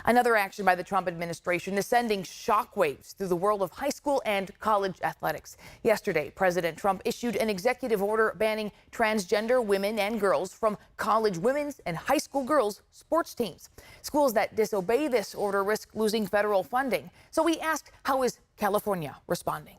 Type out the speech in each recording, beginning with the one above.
Another action by the Trump administration is sending shockwaves through the world of high school and college athletics. Yesterday, President Trump issued an executive order banning transgender women and girls from college women's and high school girls' sports teams. Schools that disobey this order risk losing federal funding. So we asked, how is California responding?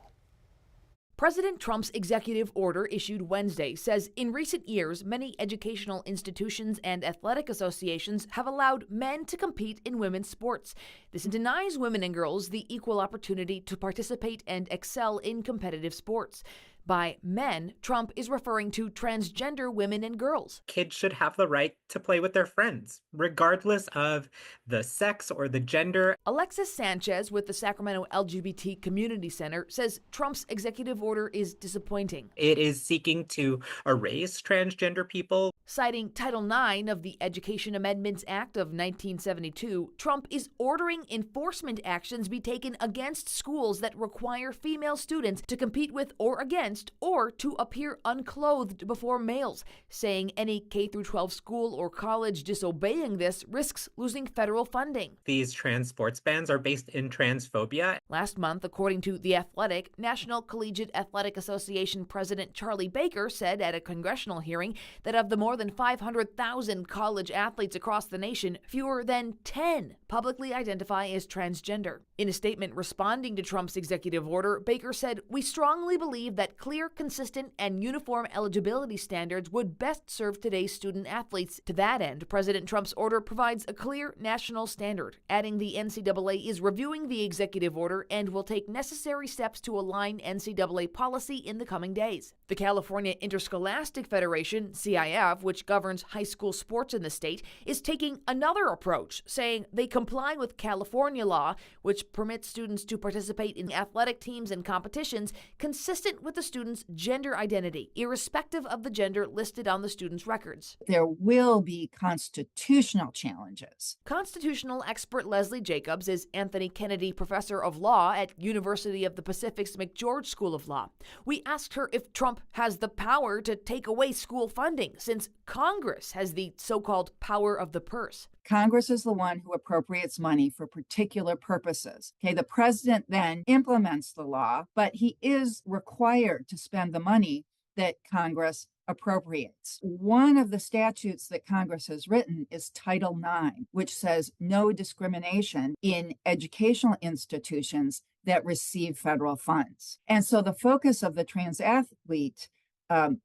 President Trump's executive order issued Wednesday says in recent years, many educational institutions and athletic associations have allowed men to compete in women's sports. This denies women and girls the equal opportunity to participate and excel in competitive sports. By men, Trump is referring to transgender women and girls. Kids should have the right to play with their friends, regardless of the sex or the gender. Alexis Sanchez with the Sacramento LGBT Community Center says Trump's executive order is disappointing. It is seeking to erase transgender people. Citing Title IX of the Education Amendments Act of 1972, Trump is ordering enforcement actions be taken against schools that require female students to compete with or against or to appear unclothed before males, saying any K-12 school or college disobeying this risks losing federal funding. These trans sports bans are based in transphobia. Last month, according to The Athletic, National Collegiate Athletic Association President Charlie Baker said at a congressional hearing that of the more than 500,000 college athletes across the nation, fewer than 10 publicly identify as transgender. In a statement responding to Trump's executive order, Baker said, "We strongly believe that clear, consistent, and uniform eligibility standards would best serve today's student athletes. To that end, President Trump's order provides a clear national standard," adding the NCAA is reviewing the executive order and will take necessary steps to align NCAA policy in the coming days. The California Interscholastic Federation, CIF, which governs high school sports in the state, is taking another approach, saying they comply with California law, which permits students to participate in athletic teams and competitions consistent with the student's gender identity, irrespective of the gender listed on the student's records. There will be constitutional challenges. Constitutional expert Leslie Jacobs is Anthony Kennedy Professor of Law at University of the Pacific's McGeorge School of Law. We asked her if Trump has the power to take away school funding, since Congress has the so-called power of the purse. Congress is the one who appropriates money for particular purposes. Okay, the president then implements the law, but he is required to spend the money that Congress appropriates. One of the statutes that Congress has written is Title IX, which says no discrimination in educational institutions that receive federal funds. And so the focus of the trans athlete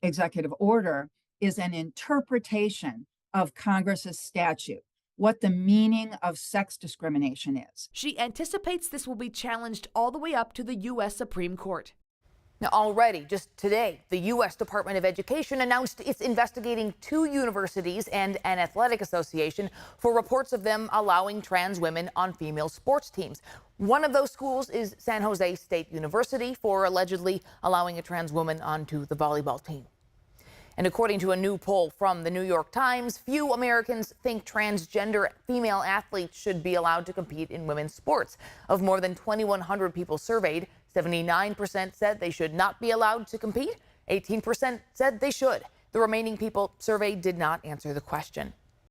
executive order is an interpretation of Congress's statute, what the meaning of sex discrimination is. She anticipates this will be challenged all the way up to the U.S. Supreme Court. Now, already, just today, the U.S. Department of Education announced it's investigating 2 universities and an athletic association for reports of them allowing trans women on female sports teams. One of those schools is San Jose State University for allegedly allowing a trans woman onto the volleyball team. And according to a new poll from the New York Times, few Americans think transgender female athletes should be allowed to compete in women's sports. Of more than 2,100 people surveyed, 79% said they should not be allowed to compete. 18% said they should. The remaining people surveyed did not answer the question.